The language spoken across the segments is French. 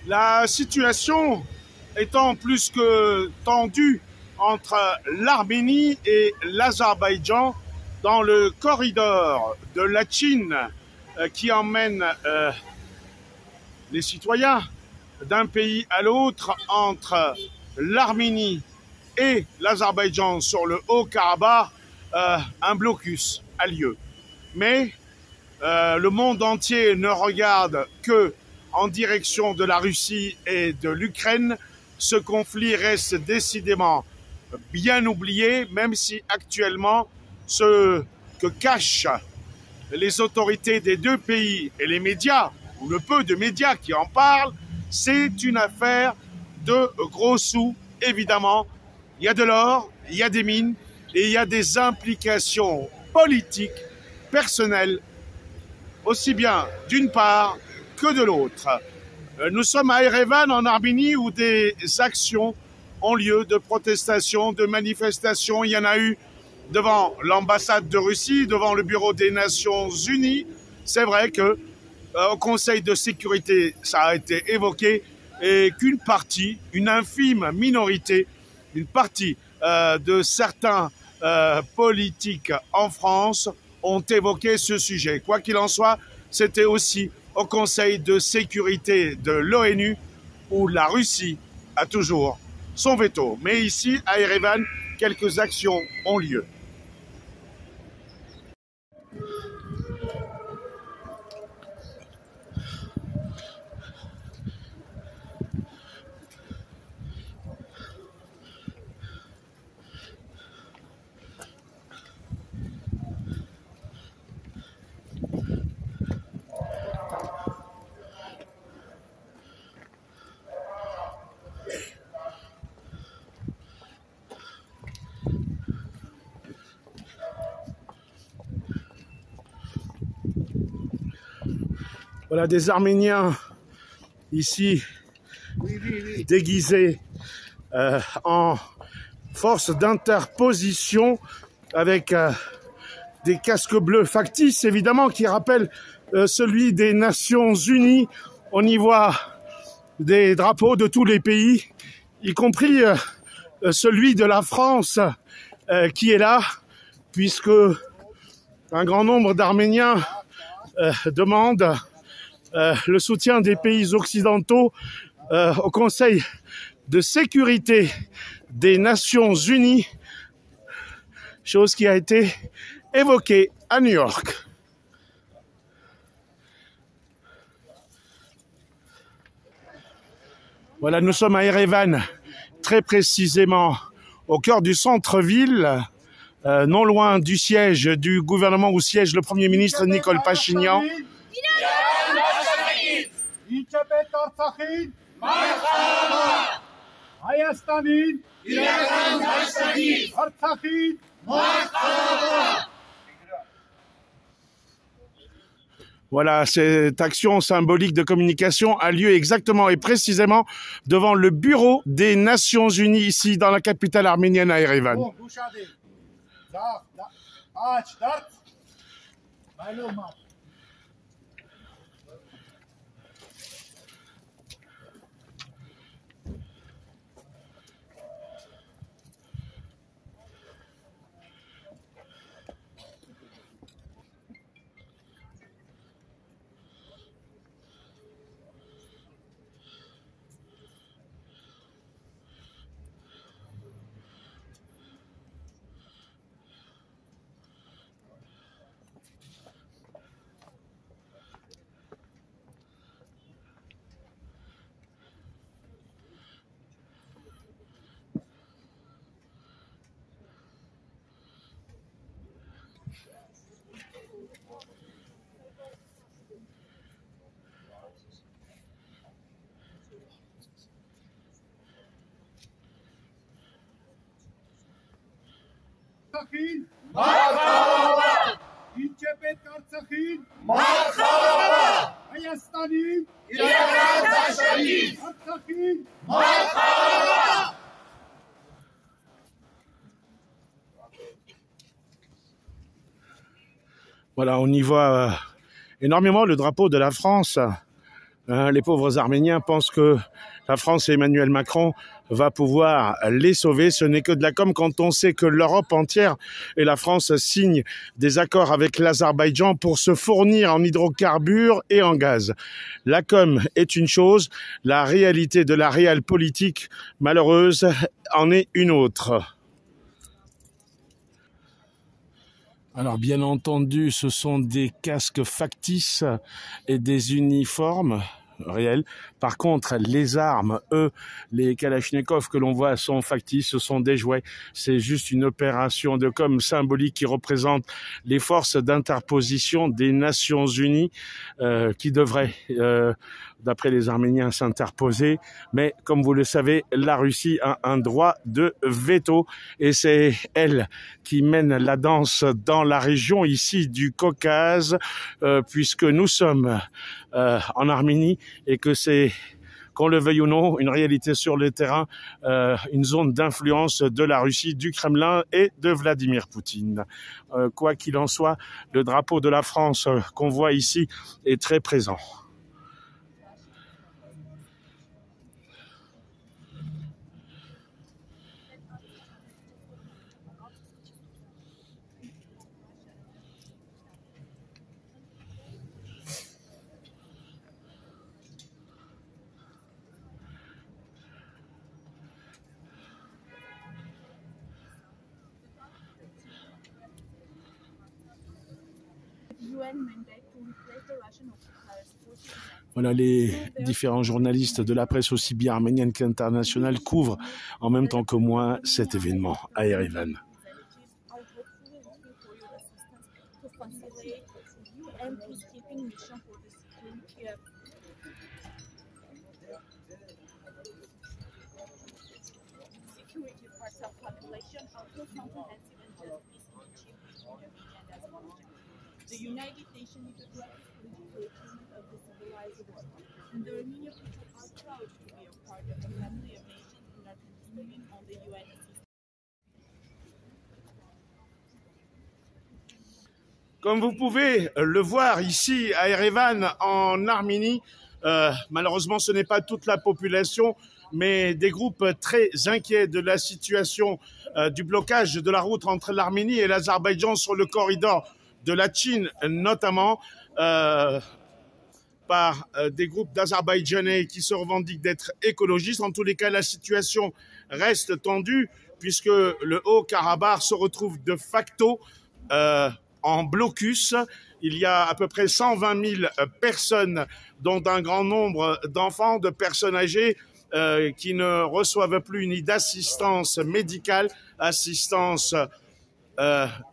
La situation étant plus que tendue entre l'Arménie et l'Azerbaïdjan dans le corridor de la Chine qui emmène les citoyens d'un pays à l'autre entre l'Arménie et l'Azerbaïdjan sur le Haut-Karabakh, un blocus a lieu. Mais le monde entier ne regarde que en direction de la Russie et de l'Ukraine. Ce conflit reste décidément bien oublié, même si actuellement ce que cachent les autorités des deux pays et les médias, ou le peu de médias qui en parlent, c'est une affaire de gros sous, évidemment. Il y a de l'or, il y a des mines et il y a des implications politiques, personnelles, aussi bien d'une part que de l'autre. Nous sommes à Erevan, en Arménie, où des actions ont lieu de protestation, de manifestations. Il y en a eu devant l'ambassade de Russie, devant le bureau des Nations Unies. C'est vrai que au Conseil de sécurité, ça a été évoqué, et qu'une partie, une infime minorité, une partie de certains politiques en France ont évoqué ce sujet. Quoi qu'il en soit, c'était aussi au Conseil de sécurité de l'ONU où la Russie a toujours son veto. Mais ici, à Erevan, quelques actions ont lieu. Voilà des Arméniens ici déguisés en force d'interposition avec des casques bleus factices évidemment qui rappellent celui des Nations Unies. On y voit des drapeaux de tous les pays, y compris celui de la France qui est là, puisque un grand nombre d'Arméniens demandent le soutien des pays occidentaux au Conseil de sécurité des Nations Unies, chose qui a été évoquée à New York. Voilà, nous sommes à Erevan, très précisément au cœur du centre-ville, non loin du siège du gouvernement où siège le Premier ministre Nicole Pachinian. Voilà, cette action symbolique de communication a lieu exactement et précisément devant le bureau des Nations Unies ici dans la capitale arménienne à Erevan. Voilà, on y voit énormément le drapeau de la France Les pauvres Arméniens pensent que la France et Emmanuel Macron va pouvoir les sauver. Ce n'est que de la com quand on sait que l'Europe entière et la France signent des accords avec l'Azerbaïdjan pour se fournir en hydrocarbures et en gaz. La com est une chose, la réalité de la réelle politique malheureuse en est une autre. Alors bien entendu, ce sont des casques factices et des uniformes réels. Par contre, les armes, eux, les Kalachnikov que l'on voit sont factices, ce sont des jouets. C'est juste une opération de com symbolique qui représente les forces d'interposition des Nations Unies qui devraient, d'après les Arméniens, s'interposer. Mais comme vous le savez, la Russie a un droit de veto et c'est elle qui mène la danse dans la région ici du Caucase, puisque nous sommes en Arménie et que c'est, qu'on le veuille ou non, une réalité sur le terrain, une zone d'influence de la Russie, du Kremlin et de Vladimir Poutine. Quoi qu'il en soit, le drapeau de la France qu'on voit ici est très présent. Voilà, les différents journalistes de la presse aussi bien arménienne qu'internationale couvrent en même temps que moi cet événement à Erevan. The United Nations recognizes political achievement of the civilized world, and the Armenian people are proud to be a part of the family of nations and are continuing on the UN system. Comme vous pouvez le voir ici à Erevan, en Arménie, malheureusement ce n'est pas toute la population, mais des groupes très inquiets de la situation du blocage de la route entre l'Arménie et l'Azerbaïdjan sur le corridor de la Chine, notamment par des groupes d'Azerbaïdjanais qui se revendiquent d'être écologistes. En tous les cas, la situation reste tendue puisque le Haut-Karabakh se retrouve de facto en blocus. Il y a à peu près 120 000 personnes, dont un grand nombre d'enfants, de personnes âgées, qui ne reçoivent plus ni d'assistance médicale, assistance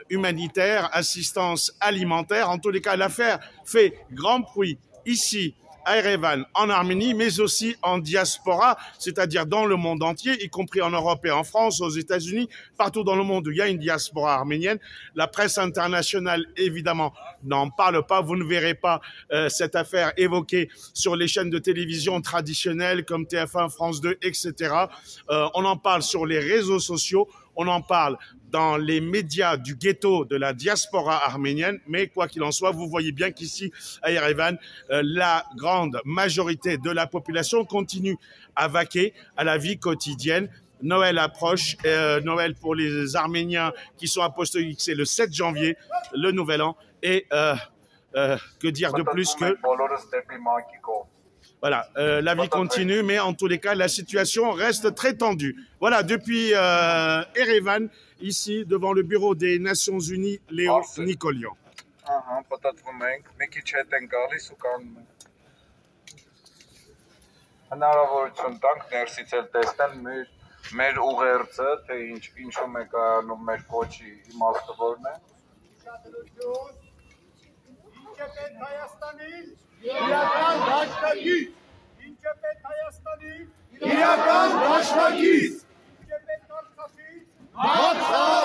humanitaire, assistance alimentaire. En tous les cas, l'affaire fait grand bruit ici à Erevan, en Arménie, mais aussi en diaspora, c'est-à-dire dans le monde entier, y compris en Europe et en France, aux États-Unis, partout dans le monde où il y a une diaspora arménienne. La presse internationale, évidemment, n'en parle pas. Vous ne verrez pas cette affaire évoquée sur les chaînes de télévision traditionnelles comme TF1, France 2, etc. On en parle sur les réseaux sociaux, on en parle dans les médias du ghetto de la diaspora arménienne, mais quoi qu'il en soit, vous voyez bien qu'ici, à Erevan, la grande majorité de la population continue à vaquer à la vie quotidienne. Noël approche, Noël pour les Arméniens qui sont apostoliques, c'est le 7 janvier, le Nouvel An, et que dire de plus que... Voilà, la vie continue, mais en tous les cas, la situation reste très tendue. Voilà, depuis Erevan, ici, devant le bureau des Nations Unies, Léo Nicolian. Հնարավորություն տանք ներսից էլ տեսնել մեր ուղերձը, թե ինչու է կայանում մեր կոչի իմաստը որն է։ Ինչ է պետք Հայաստանին? Իրական դաշնակից։ Ինչ է պետք Հայաստանին? Իրական դաշնակից։ Ինչ է պետք Արցախին? Արցախ։